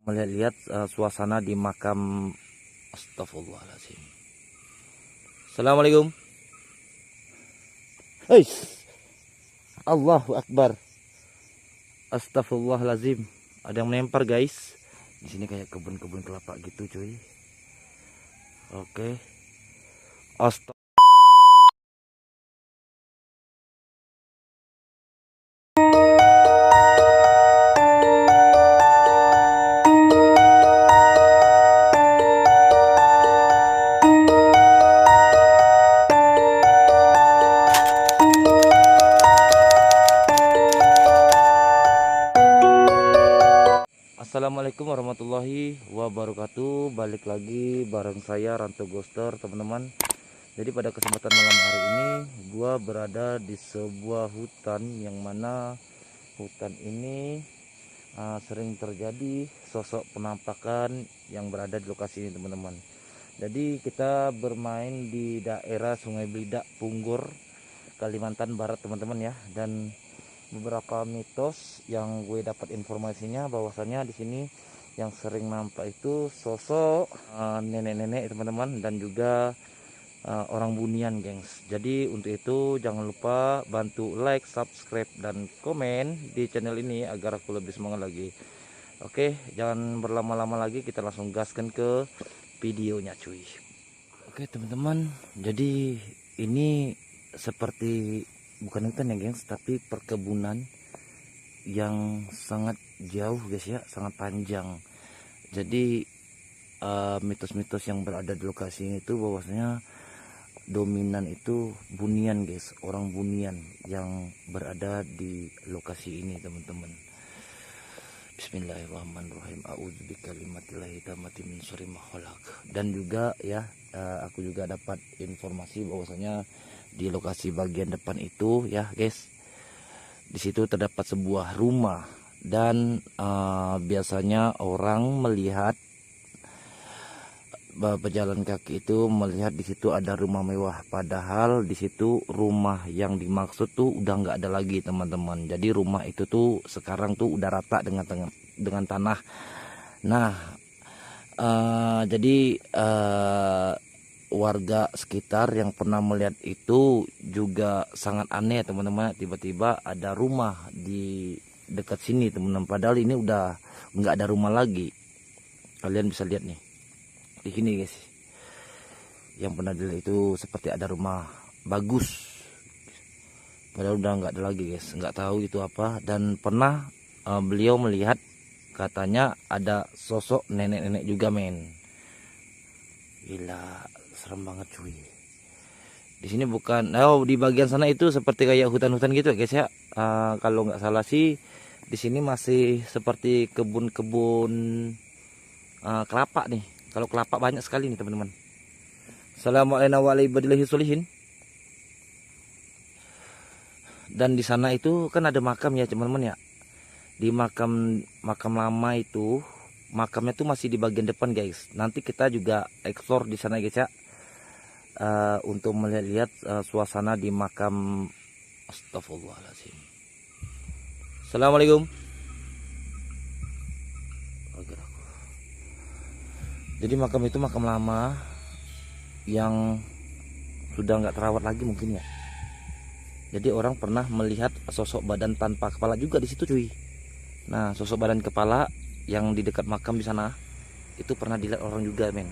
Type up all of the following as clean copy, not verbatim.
Melihat suasana di makam. Astagfirullahaladzim. Assalamualaikum. Allahu Akbar. Astagfirullahaladzim. Ada yang melempar guys. Di sini kayak kebun-kebun kelapa gitu cuy. Oke. Astagfirullah. Assalamualaikum warahmatullahi wabarakatuh. Balik lagi bareng saya Ranto Ghoster teman-teman. Jadi pada kesempatan malam hari ini gua berada di sebuah hutan, yang mana hutan ini sering terjadi sosok penampakan yang berada di lokasi ini teman-teman. Jadi kita bermain di daerah Sungai Blidak, Punggur, Kalimantan Barat teman-teman ya. Dan beberapa mitos yang gue dapat informasinya bahwasanya di sini yang sering nampak itu sosok nenek-nenek teman-teman, dan juga orang bunian gengs. Jadi untuk itu jangan lupa bantu like, subscribe, dan komen di channel ini agar aku lebih semangat lagi. Oke, jangan berlama-lama lagi, kita langsung gaskan ke videonya cuy. Oke teman-teman, jadi ini seperti bukan hutan ya gengs, tapi perkebunan yang sangat jauh guys ya, sangat panjang. Jadi mitos-mitos yang berada di lokasi ini itu bahwasanya dominan itu bunian guys, orang bunian yang berada di lokasi ini teman-teman. Bismillahirrahmanirrahim. A'udzubikalimatillahit tammati min syarri ma khalaq. Dan juga ya, aku juga dapat informasi bahwasanya di lokasi bagian depan itu ya guys, di situ terdapat sebuah rumah, dan biasanya orang melihat pejalan kaki itu melihat di situ ada rumah mewah, padahal di situ rumah yang dimaksud tuh udah nggak ada lagi teman-teman. Jadi rumah itu tuh sekarang tuh udah rata dengan tanah. Nah, jadi warga sekitar yang pernah melihat itu juga sangat aneh teman-teman. Tiba-tiba ada rumah di dekat sini teman-teman, padahal ini udah nggak ada rumah lagi. Kalian bisa lihat nih di sini guys, yang pernah dilihat itu seperti ada rumah bagus, padahal udah nggak ada lagi guys. Nggak tahu itu apa. Dan pernah beliau melihat, katanya ada sosok nenek-nenek juga men. Gila, serem banget cuy. Di sini bukan, di bagian sana itu seperti kayak hutan-hutan gitu ya guys ya. Kalau nggak salah sih di sini masih seperti kebun-kebun kelapa nih. Kalau kelapa banyak sekali nih teman-teman. Assalamualaikum. Dan di sana itu kan ada makam ya teman-teman ya. Di makam lama itu, makamnya tuh masih di bagian depan guys. Nanti kita juga eksplor di sana guys ya, untuk melihat suasana di makam. Astagfirullahaladzim. Assalamualaikum. Jadi makam itu makam lama yang sudah nggak terawat lagi mungkin ya. Jadi orang pernah melihat sosok badan tanpa kepala juga di situ cuy. Nah, sosok badan kepala yang di dekat makam di sana itu pernah dilihat orang juga men.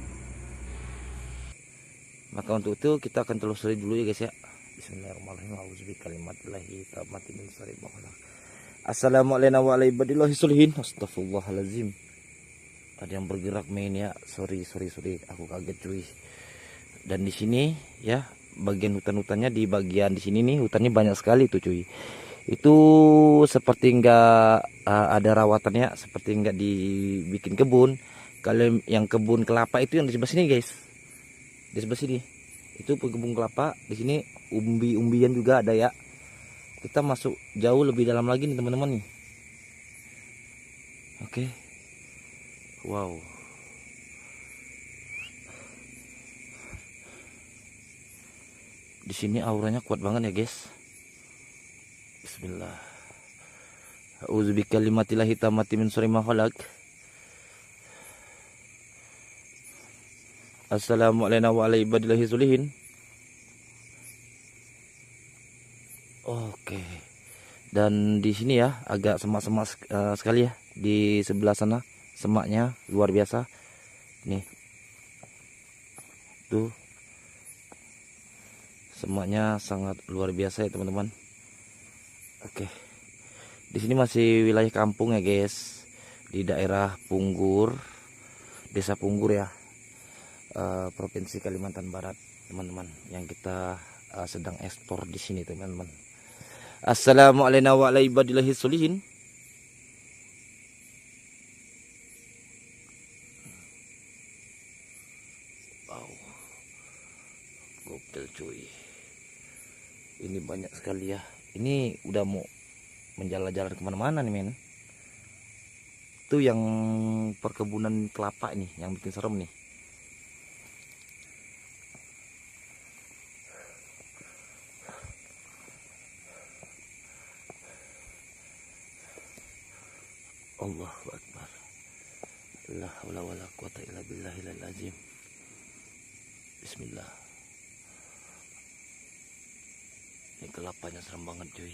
Maka untuk itu kita akan telusuri dulu ya guys ya. Bismillahirrahmanirrahim. A'udzubikalimatillahit tammati min syarri ma khalaq. Assalamualaikum warahmatullahi wabarakatuh. Astagfirullahaladzim. Ada yang bergerak men ya. Sorry, aku kaget cuy. Dan di sini ya, bagian hutan-hutannya di bagian di sini nih, hutannya banyak sekali tuh cuy. Itu seperti enggak ada rawatannya, seperti enggak dibikin kebun. Kalau yang kebun kelapa itu yang di sebelah sini guys, di sebelah sini itu kebun kelapa. Di sini umbi-umbian juga ada ya. Kita masuk jauh lebih dalam lagi nih teman-teman nih. Oke. Wow. Di sini auranya kuat banget ya guys. Bismillah. A'udzubikalimatillahit tammati min syarri ma khalaq. Assalamualaikum warahmatullahi wabarakatuh. Oke. Dan di sini ya agak semak-semak sekali ya. Di sebelah sana semaknya luar biasa. Nih. Tuh. Semaknya sangat luar biasa ya teman-teman. Oke. Di sini masih wilayah kampung ya guys. Di daerah Punggur, Desa Punggur ya. Provinsi Kalimantan Barat, teman-teman, yang kita sedang ekspor di sini, teman-teman. Assalamualaikum warahmatullahi wabarakatuh. Wow, gokil cuy. Ini banyak sekali ya. Ini udah mau menjalar-jalar kemana-mana nih men. Itu yang perkebunan kelapa nih, yang bikin serem nih. Allahu Akbar. La haula wala quwata illa billahil azim. Bismillah. Ini kelapanya serem banget cuy.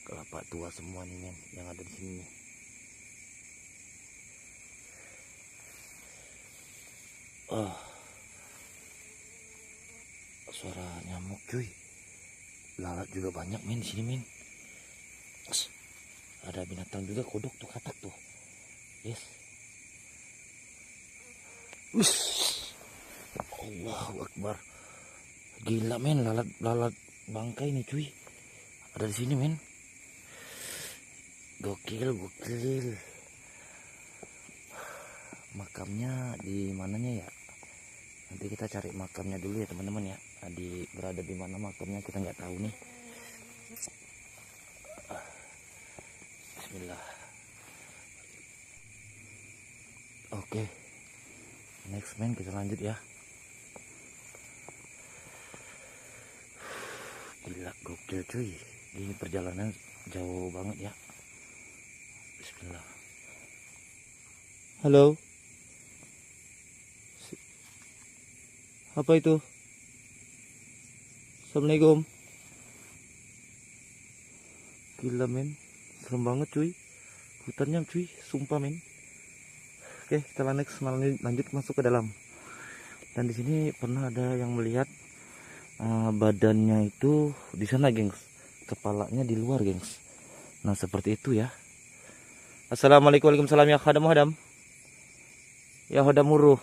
Kelapa tua semua nih men, yang ada di sini nih. Suara nyamuk cuy. Lalat juga banyak men di sini men. Ada binatang juga, kodok tuh, katak tuh. Yes. Allahu Akbar. Gila men, lalat bangkai nih cuy. Ada di sini men. Gokil. Makamnya di mananya ya? Nanti kita cari makamnya dulu ya teman-teman ya. Berada di mana makamnya kita nggak tahu nih. Bismillah. Oke. Next man, kita lanjut ya. Gila, gokil cuy. Ini perjalanan jauh banget ya. Bismillah. Halo. Apa itu? Assalamualaikum. Gila men, serem banget cuy. Hutannya cuy, sumpah men. Oke, kita lanjut masuk ke dalam. Dan di sini pernah ada yang melihat badannya itu di sana, gengs. Kepalanya di luar, gengs. Nah, seperti itu ya. Assalamualaikum warahmatullahi wabarakatuh. Ya hadam. Ya hadam muruh.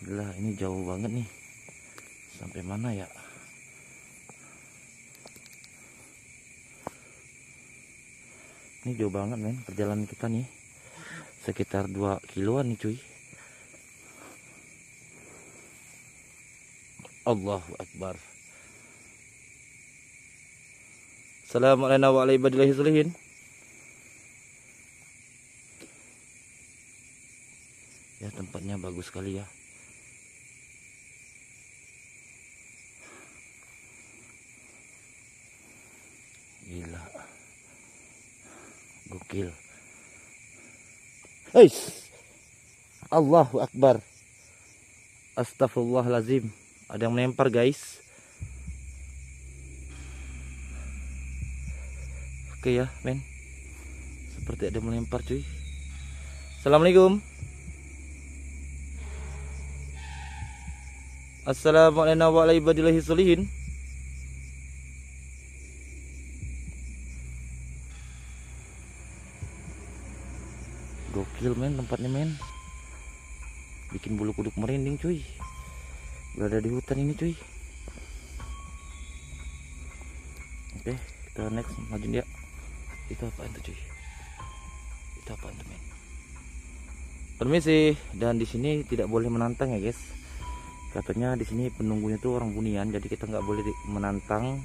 Gila, ini jauh banget nih. Sampai mana ya? Ini jauh banget men, perjalanan kita nih. Sekitar 2 kiloan nih cuy. Allahu Akbar. Assalamualaikum warahmatullahi wabarakatuh. Ya, tempatnya bagus sekali ya. Gila. Gokil. Allahu Akbar. Astagfirullahaladzim. Ada yang melempar guys. Oke ya men. Seperti ada melempar cuy. Assalamualaikum. Assalamualaikum warahmatullahi wabarakatuh. Gokil men tempatnya men. Bikin bulu kuduk merinding cuy. Berada di hutan ini cuy. Oke, kita next lanjut ya. Itu apaan tuh cuy? Itu apaan tuh men? Permisi. Dan di sini tidak boleh menantang ya guys. Katanya di sini penunggunya tuh orang Bunian, jadi kita nggak boleh menantang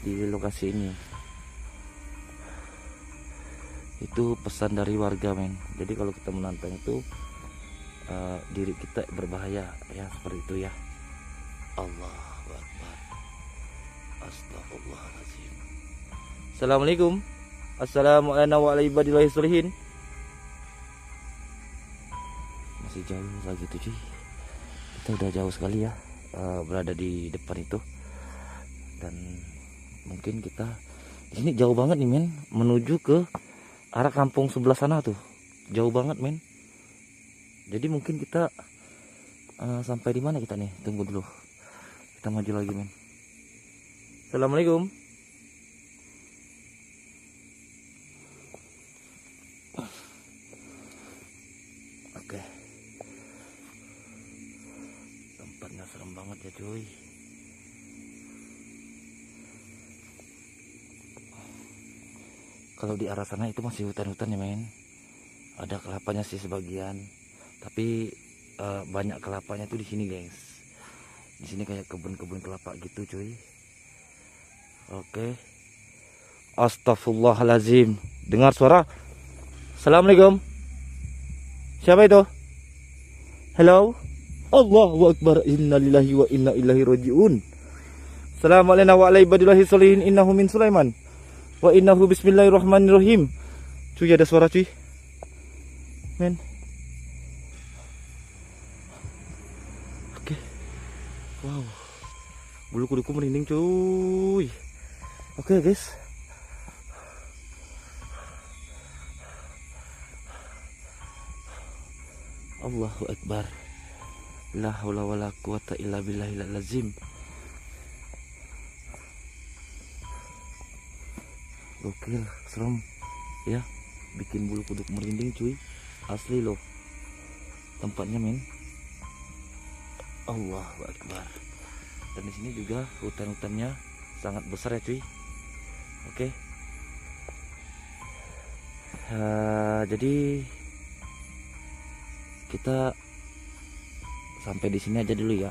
di lokasi ini. Itu pesan dari warga men. Jadi kalau kita menantang itu diri kita berbahaya ya, seperti itu ya. Allahu Akbar. Astagfirullahaladzim. Assalamualaikum. Assalamualaikum warahmatullahi wabarakatuh. Masih jauh lagi tuh cuy. kita udah jauh sekali ya berada di depan itu, dan mungkin kita di sini jauh banget nih men, menuju ke arah kampung sebelah sana tuh, jauh banget men. Jadi mungkin kita sampai di mana kita nih? Tunggu dulu, kita maju lagi men. Assalamualaikum. Oke, tempatnya serem banget ya cuy. Kalau di arah sana itu masih hutan-hutan ya men, ada kelapanya sih sebagian, tapi banyak kelapanya tuh di sini guys. Di sini kayak kebun-kebun kelapa gitu cuy. Oke. Astagfirullahalazim. Dengar suara. Assalamualaikum. Siapa itu? Hello. Allahu Akbar. Innalillahi wa inna ilaihi rajiun. Assalamualaikum wa ala ibadillahi sholihin innahu min Sulaiman. Wa innahu bismillahirrahmanirrahim. Cuy, ada suara cuy. Men. Oke. Wow. Bulu kuduku merinding cuy. Oke guys. Allahu Akbar. La haula wala quwata illa billahil azim. Gokil, serem ya, bikin bulu kuduk merinding cuy, asli loh tempatnya men. Allahu Akbar. Dan di sini juga hutan-hutannya sangat besar ya cuy. Oke. Jadi kita sampai di sini aja dulu ya,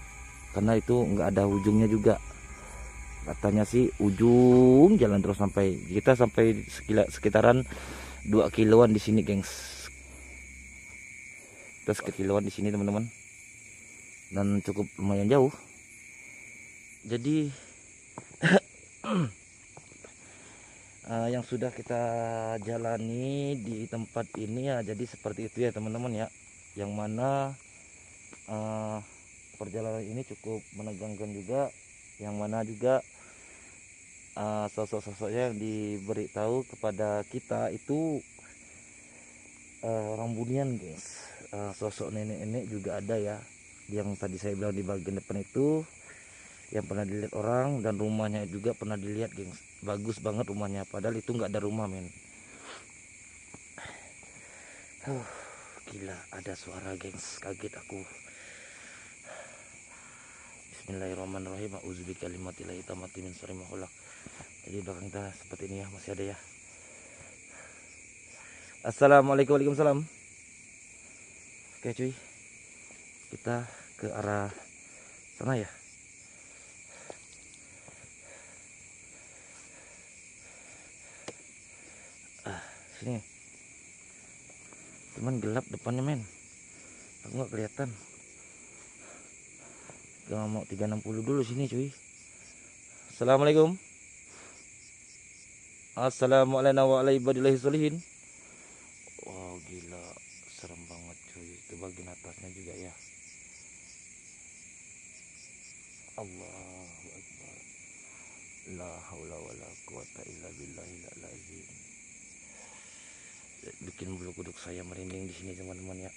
karena itu nggak ada ujungnya juga. Katanya sih ujung jalan terus sampai kita sampai sekitaran 2 kiloan di sini gengs. Kita sekitar kiloan di sini teman-teman, dan cukup lumayan jauh. Jadi yang sudah kita jalani di tempat ini ya, jadi seperti itu ya teman-teman ya, yang mana perjalanan ini cukup menegangkan juga, yang mana juga sosok-sosoknya yang diberitahu kepada kita itu orang Bunian guys. Sosok nenek-nenek juga ada ya, yang tadi saya bilang di bagian depan itu, yang pernah dilihat orang, dan rumahnya juga pernah dilihat gengs. Bagus banget rumahnya, padahal itu nggak ada rumah men. Gila, ada suara gengs, kaget aku. Bismillahirrahmanirrahim. A'udzubillahi kalimatillahi tammati min syarri ma khalaq. Jadi belakang kita seperti ini ya, masih ada ya. Assalamualaikum. Waalaikumsalam. Oke cuy, kita ke arah sana ya. Sini cuman gelap depannya men, aku nggak kelihatan. Gak mau 360 dulu sini cuy. Assalamualaikum. Assalamualaikum warahmatullahi wabarakatuh. Wow gila, serem banget cuy. Itu bagian atasnya juga ya. Allahu Akbar. La haula wala quwata illa billahil azim. Bikin bulu kuduk saya merinding di sini teman-teman ya.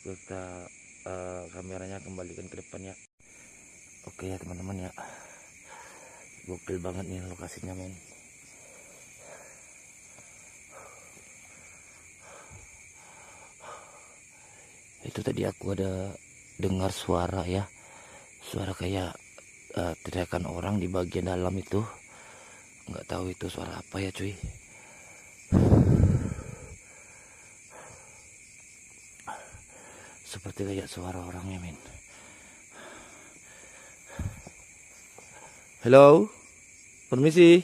Kita kameranya kembalikan ke depan ya. Oke ya teman-teman ya, gokil banget nih lokasinya men. Itu tadi aku ada dengar suara ya, suara kayak teriakan orang di bagian dalam itu. Nggak tahu itu suara apa ya cuy. Seperti kayak suara orangnya men. Halo, permisi.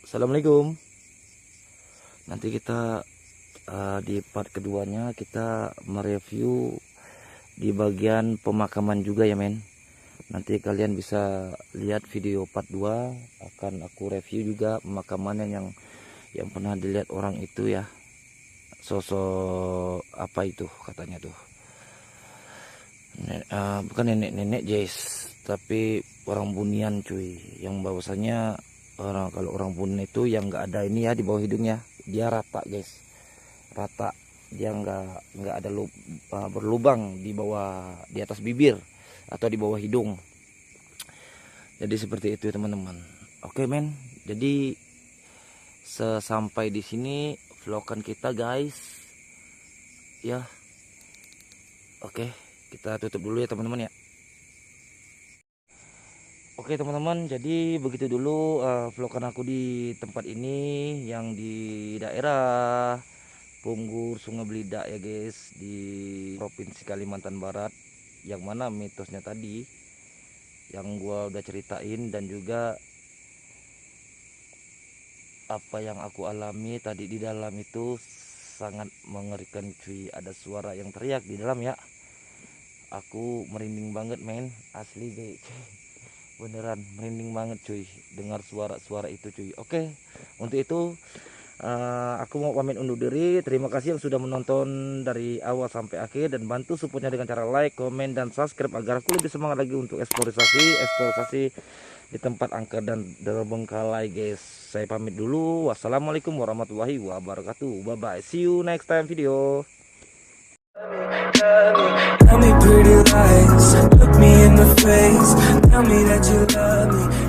Assalamualaikum. Nanti kita di part keduanya kita mereview di bagian pemakaman juga ya men. Nanti kalian bisa lihat video part 2, akan aku review juga pemakamannya yang pernah dilihat orang itu ya. Sosok apa itu katanya tuh. Bukan nenek-nenek guys, tapi orang Bunian cuy, yang bahwasanya kalau orang Bunian itu yang nggak ada ini ya di bawah hidungnya, dia rata guys, rata, dia nggak ada berlubang di atas bibir atau di bawah hidung. Jadi seperti itu teman-teman. Oke men, jadi sesampai di sini vlogan kita guys ya. Oke, kita tutup dulu ya teman-teman ya. Oke teman-teman, jadi begitu dulu vlogan aku di tempat ini yang di daerah Punggur Sungai Belidak ya guys, di Provinsi Kalimantan Barat, yang mana mitosnya tadi yang gua udah ceritain, dan juga apa yang aku alami tadi di dalam itu sangat mengerikan cuy. Ada suara yang teriak di dalam ya, aku merinding banget men, asli deh cuy. Beneran merinding banget cuy dengar suara-suara itu cuy. Oke, untuk itu aku mau pamit undur diri. Terima kasih yang sudah menonton dari awal sampai akhir, dan bantu supportnya dengan cara like, komen, dan subscribe agar aku lebih semangat lagi untuk eksplorasi di tempat angker dan terbengkalai guys. Saya pamit dulu. Wassalamualaikum warahmatullahi wabarakatuh. Bye bye, see you next time video. Tell me pretty lies, look me in the face, tell me that you love me.